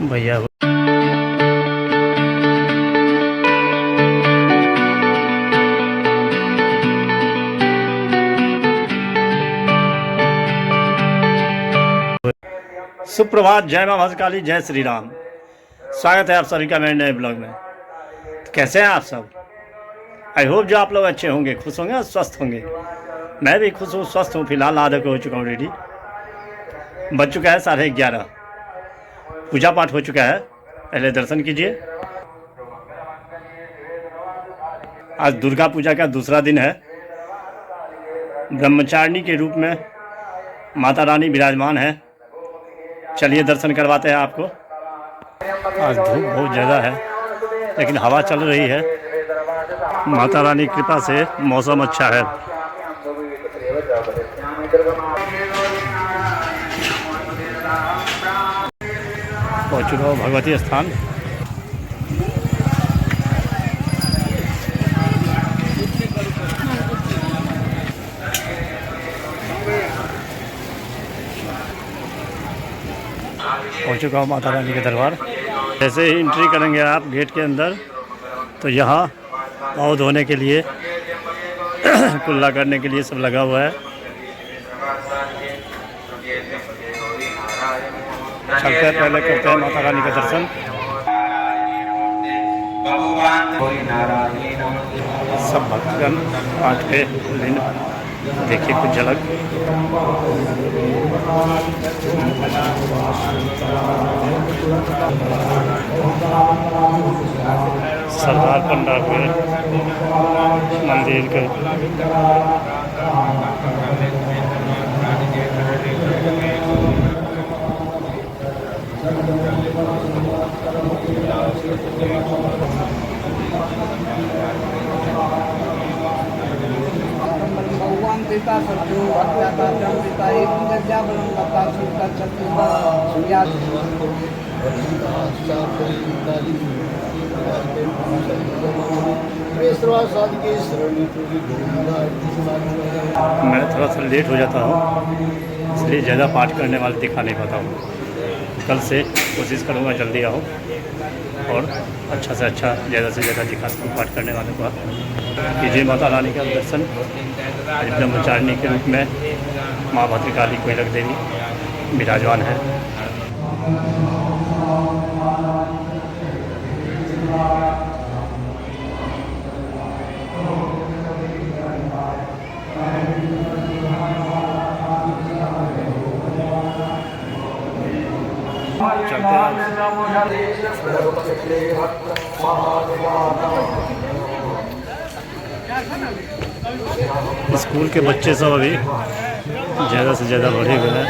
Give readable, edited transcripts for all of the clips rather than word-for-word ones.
भैया सुप्रभात, जय मां भद्रकाली, जय श्री राम। स्वागत है आप सभी का मेरे नए ब्लॉग में। तो कैसे हैं आप सब? आई होप जो आप लोग अच्छे होंगे, खुश होंगे और स्वस्थ होंगे। मैं भी खुश हूँ, स्वस्थ हूँ। फिलहाल आधा को हो चुका हूँ रेडी। बज चुका है 11:30। पूजा पाठ हो चुका है, पहले दर्शन कीजिए। आज दुर्गा पूजा का दूसरा दिन है। ब्रह्मचारिणी के रूप में माता रानी विराजमान है। चलिए दर्शन करवाते हैं आपको। आज धूप बहुत ज़्यादा है, लेकिन हवा चल रही है। माता रानी की कृपा से मौसम अच्छा है। पहुँच चुका हूँ भगवती स्थान। पहुँच चुका हूँ माता रानी के दरबार। जैसे ही एंट्री करेंगे आप गेट के अंदर, तो यहाँ पाँव धोने के लिए कुल्ला करने के लिए सब लगा हुआ है। चलते हैं, पहले करते हैं माता रानी का दर्शन। सब भक्तगण पाठ पे लीन, देखिए कुछ झलक। सरदार पंडा के मंदिर के भगवान पिता सत्यो भक्ताचार्यं पिता एवं जज्ञाबलं लता सुता चतुर्भा सूर्या मैं थोड़ा सा लेट हो जाता हूँ, इसलिए ज़्यादा पाठ करने वाले दिखा नहीं पाता हूँ। कल से कोशिश करूँगा जल्दी आऊँ और अच्छा से अच्छा, ज़्यादा से ज़्यादा दिखा सकूँ पाठ करने वालों को। कीजिए माता रानी का दर्शन। ब्रह्मचारिणी के रूप में माँ भद्रकाली कोयलख देवी विराजमान है। चलते हैं। स्कूल के बच्चे सब अभी ज़्यादा से ज़्यादा बढ़े हुए हैं।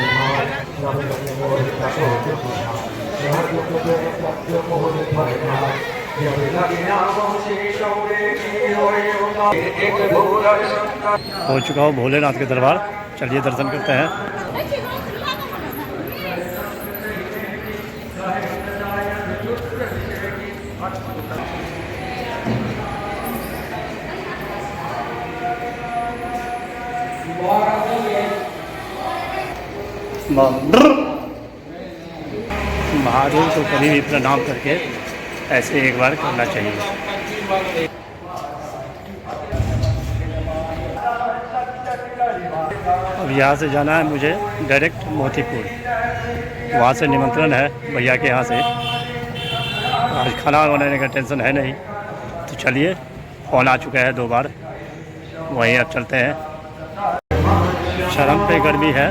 हो चुका हूँ भोलेनाथ के दरबार। चलिए दर्शन करते हैं। महादेव को कभी भी प्रणाम करके ऐसे एक बार करना चाहिए। अब यहाँ से जाना है मुझे डायरेक्ट मोतीपुर। वहाँ से निमंत्रण है भैया के यहाँ से। आज खाना बनाने का टेंशन है नहीं, तो चलिए, फ़ोन आ चुका है 2 बार। वहीं अब चलते हैं। चरम पे गर्मी है,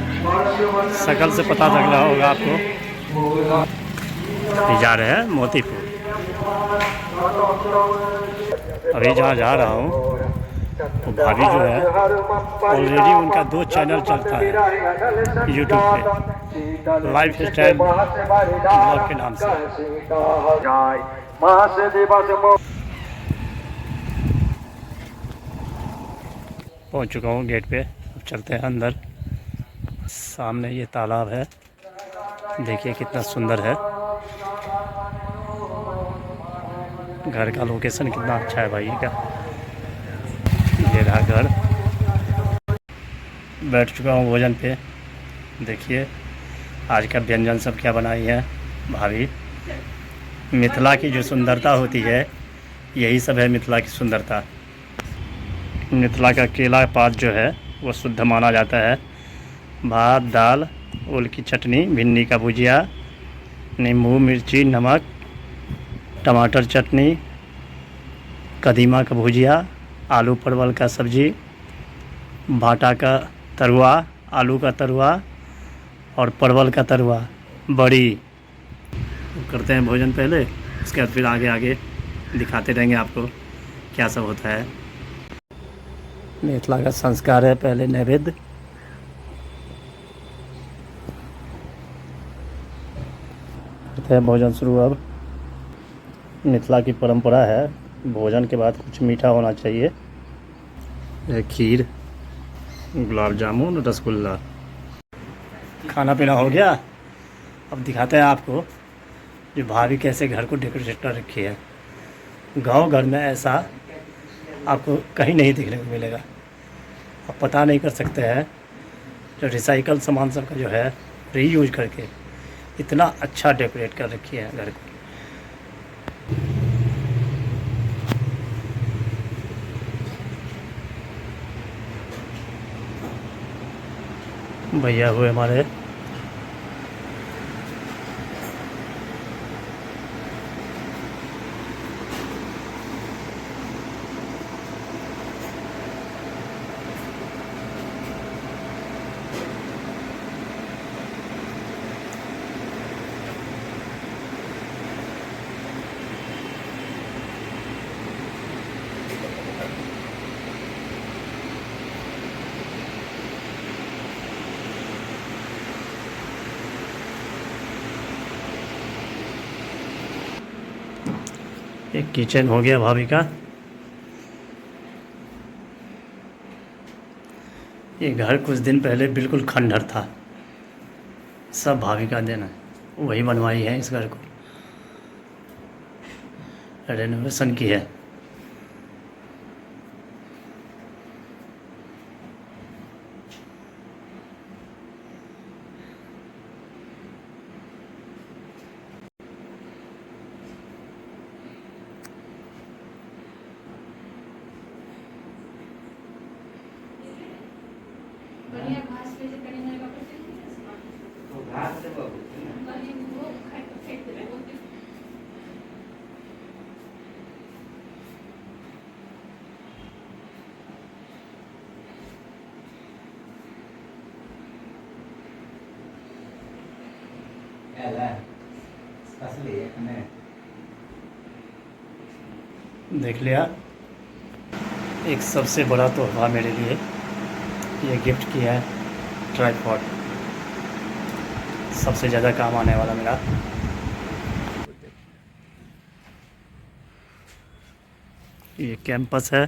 शकल से पता लग रहा होगा आपको। जा रहे हैं मोतीपुर। अभी जहाँ जा रहा हूँ तो भाभी जो है, ऑलरेडी उनका 2 चैनल चलता है यूट्यूब पे, लाइफ स्टाइल ब्लॉग के नाम से। पहुँच चुका हूँ गेट पे। अब चलते हैं अंदर। सामने ये तालाब है, देखिए कितना सुंदर है। घर का लोकेशन कितना अच्छा है भाई का। ये रहा घर। बैठ चुका हूँ भोजन पे। देखिए आज का व्यंजन सब क्या बनाई है भाभी। मिथिला की जो सुंदरता होती है, यही सब है मिथिला की सुंदरता। मिथिला का केला पात जो है वो शुद्ध माना जाता है। भात, दाल, ओल की चटनी, भिंडी का भुजिया, नींबू, मिर्ची, नमक, टमाटर चटनी, कदीमा का भुजिया, आलू परवल का सब्जी, भाटा का तरुआ, आलू का तरुआ और परवल का तरुआ, बड़ी। करते हैं भोजन पहले, उसके बाद फिर आगे आगे दिखाते रहेंगे आपको क्या सब होता है। मिथिला का संस्कार है पहले नैवेद्य। करते हैं भोजन शुरू। अब मिथिला की परंपरा है भोजन के बाद कुछ मीठा होना चाहिए। खीर, गुलाब जामुन, रसगुल्ला। खाना पीना हो गया। अब दिखाते हैं आपको जो भाभी कैसे घर को डेकोरेट कर रखी है। गांव घर में ऐसा आपको कहीं नहीं देखने को मिलेगा। आप पता नहीं कर सकते हैं जो रिसाइकल सामान सब का जो है रीयूज करके इतना अच्छा डेकोरेट कर रखी है घर को। भैया हुए हमारे एक किचन हो गया भाभी का। ये घर कुछ दिन पहले बिल्कुल खंडहर था, सब भाभी का देना है। वही बनवाई है इस घर को, रेनोवेशन की है। बढ़िया घास पे से करेंगे का तो घास से बहुत वो खाए तो फेंक दे बोलते देख लिया। एक सबसे बड़ा तोहफा मेरे लिए ये गिफ्ट किया है ट्राइपॉड। सबसे ज़्यादा काम आने वाला मेरा। ये कैंपस है।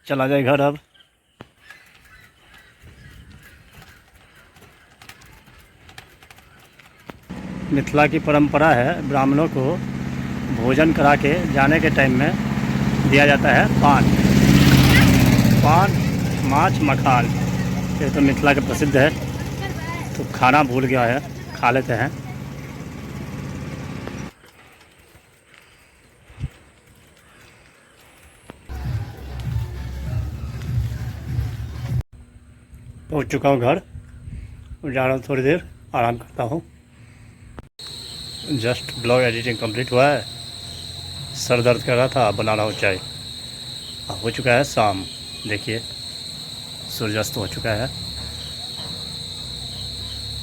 चला जाए घर अब। मिथिला की परंपरा है ब्राह्मणों को भोजन करा के जाने के टाइम में दिया जाता है पान, माछ, मखान। ये तो मिथिला का प्रसिद्ध है। तो खाना भूल गया है, खा लेते हैं। पहुंच चुका हूँ घर, जा रहा हूँ, थोड़ी देर आराम करता हूँ। जस्ट ब्लॉग एडिटिंग कंप्लीट हुआ है। सर दर्द कर रहा था, बना रहा हूँ चाय। हो चुका है शाम। देखिए सूर्यास्त हो चुका है।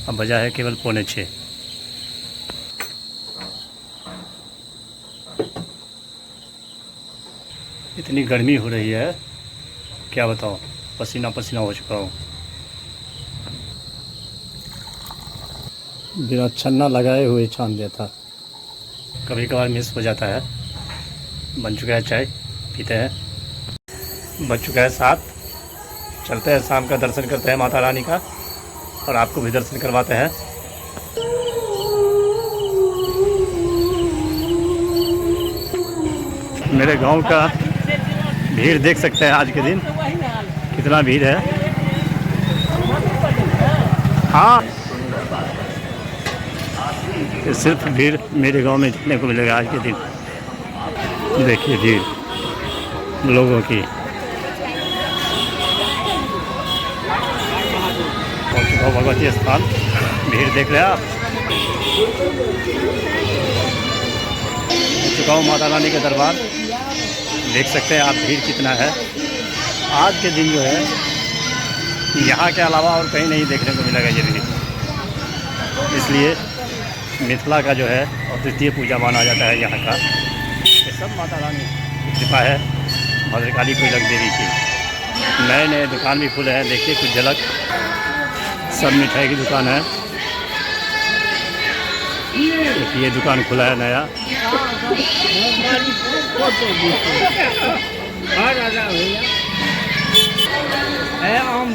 अब बजा है केवल 5:45। इतनी गर्मी हो रही है क्या बताऊँ, पसीना पसीना हो चुका हूँ। बिना छन्ना लगाए हुए छान देता। कभी कभार मिस हो जाता है। बन चुका है चाय, पीते हैं। बज चुका है 7। चलते हैं, शाम का दर्शन करते हैं माता रानी का, और आपको भी दर्शन करवाते हैं। मेरे गांव का भीड़ देख सकते हैं आज के दिन कितना भीड़ है। हाँ, सिर्फ भीड़ मेरे गांव में देखने को मिलेगा आज के दिन। देखिए भीड़ लोगों की। भगवती स्थान भीड़ देख रहे हैं आप। चुका हूँ माता रानी के दरबार, देख सकते हैं आप भीड़ कितना है। आज के दिन जो है यहाँ के अलावा और कहीं नहीं देखने को मिलेगा ये भीड़। इसलिए मिथिला का जो है और द्वितीय पूजा माना जाता है यहाँ का। ये सब माता रानी की कृपा है, भद्रकाली पूजक देवी की। नए नए दुकान भी खुले हैं, देखिए कुछ झलक। सब मिठाई की दुकान है। ये दुकान खुला है नया।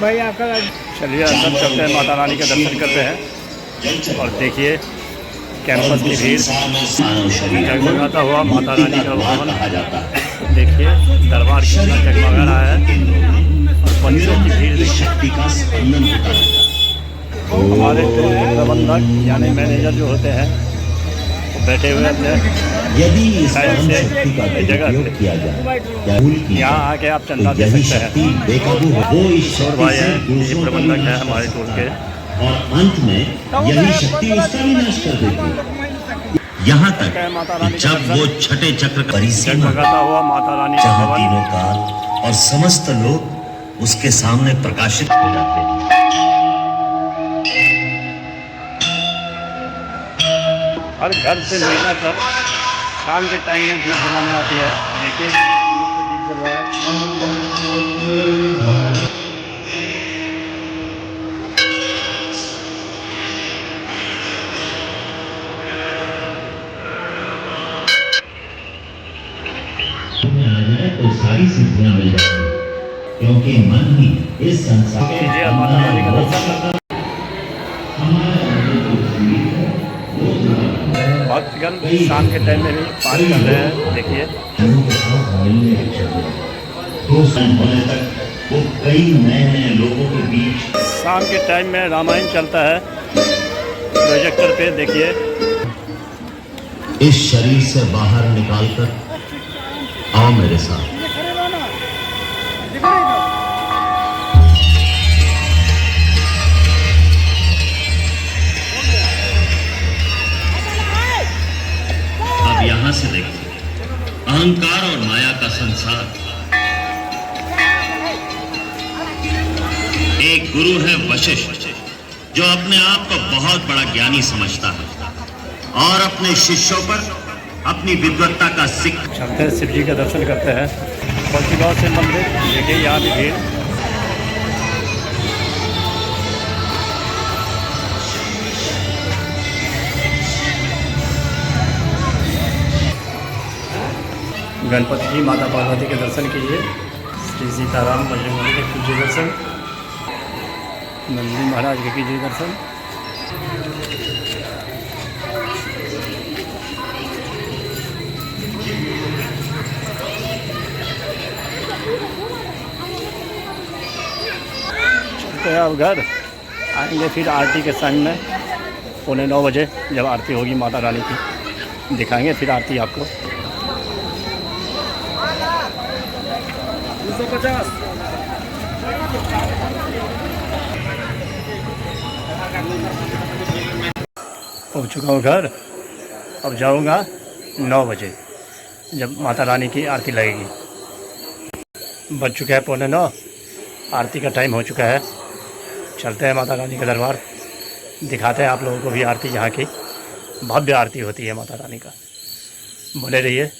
भैया कर चलिए अंदर चलते हैं, माता रानी के दर्शन करते हैं। और देखिए कैंपस की भीड़, जगमगाता हुआ माता रानी का भवन। देखिए दरबार कितना जगमगा रहा है और बच्चों की भीड़ देखिए। हमारे प्रबंधक यानी मैनेजर जो होते हैं वो बैठे हुए अपने साइड से जगह पे। यहाँ आके आप चंदा दे सकते हैं। शोर भाई है, ये प्रबंधक है हमारे टोल के। और अंत में यही शक्ति उसका विनाश कर देती है। यहाँ तक कि जब वो छठे चक्र का परिसीमा हुआ माता रानी का जहाँ भवन, तीनों काल और समस्त लोग उसके सामने प्रकाशित हो जाते हैं। हर घर से महिला कर शाम के टाइम में दीप जलाने आती है। देखिए दीप जल रहा है। तो सारी सिद्धियां मिल जाती, क्योंकि मन ही इस संसार कीजिए माता रानी का दर्शन। भक्तगण शाम के टाइम में भी पाठ कर रहे हैं। देखिए होने तक वो कई नए नए लोगों के बीच शाम के टाइम में रामायण चलता है प्रोजेक्टर पे। देखिए इस शरीर से बाहर निकालकर आओ मेरे साथ। अब यहां से देखिए अहंकार और माया का संसार। एक गुरु है वशिष्ठ, जो अपने आप को बहुत बड़ा ज्ञानी समझता है और अपने शिष्यों पर अपनी विद्वत्ता का सिक्का। चलते हैं, शिव जी का दर्शन करते हैं। बल्कि से मंदिर देखिए, यहाँ भी भीड़। गणपति जी, माता पार्वती के दर्शन कीजिए। श्री सीताराम बजरंगबली के कीजिए दर्शन। नंदी महाराज के कीजिए दर्शन। चलते हैं अब घर। आएंगे फिर आरती के टाइम में 9:15 बजे, जब आरती होगी माता रानी की, दिखाएंगे फिर आरती आपको। 250 पहुँच चुका हूँ घर। अब जाऊँगा 9 बजे, जब माता रानी की आरती लगेगी। बज चुका है 9:15, आरती का टाइम हो चुका है। चलते हैं माता रानी का दरबार, दिखाते हैं आप लोगों को भी आरती। यहाँ की भव्य आरती होती है माता रानी का। बने रहिए।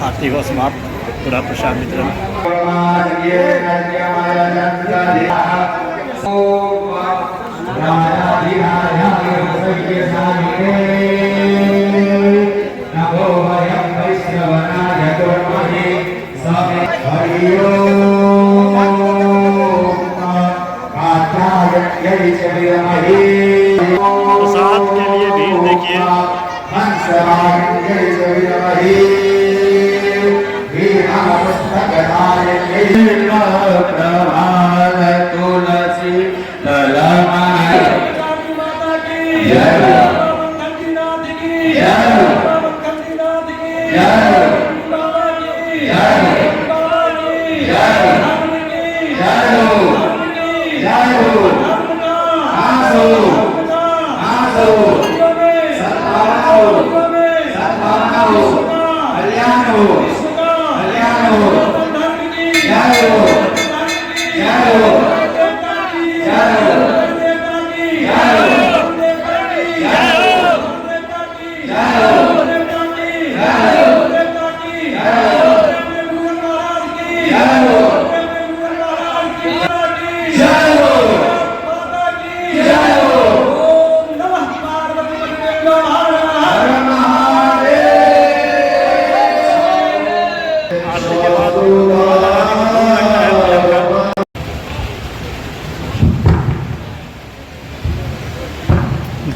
आरती को समाप्त, पूरा प्रसाद वितरण। प्रसाद के लिए भीड़ देखिए। तुलसी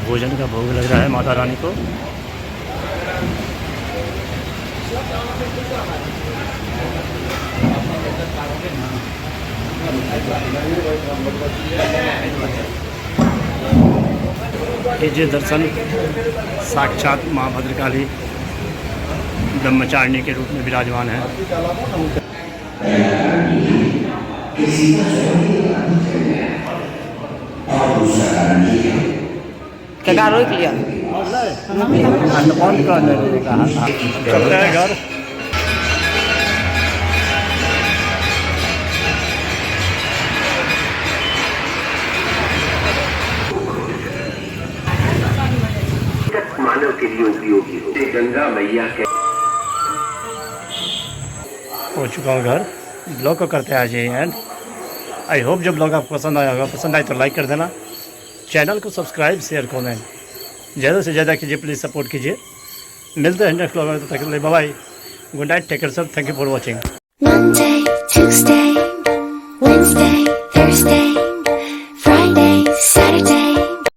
भोजन का भोग लग रहा है माता रानी को। कीजिए दर्शन, साक्षात माँ भद्रकाली ब्रह्मचारिणी के रूप में विराजमान है। क्या रोक लिया? चलते हैं घर। मानव के लिए उपयोगी हो। गंगा मैया के हो चुका हूँ घर। ब्लॉग को करते हैं आज यही एंड। आई होप जब ब्लॉग आपको पसंद आया होगा, पसंद आए तो लाइक कर देना, चैनल को सब्सक्राइब शेयर कमेंट ज़्यादा से ज़्यादा कीजिए, प्लीज़ सपोर्ट कीजिए। मिलते हैं नेक्स्ट ब्लॉग में, तब तक के लिए bye bye, good night, take care sir, thank you for watching. Monday, Tuesday, Wednesday, Thursday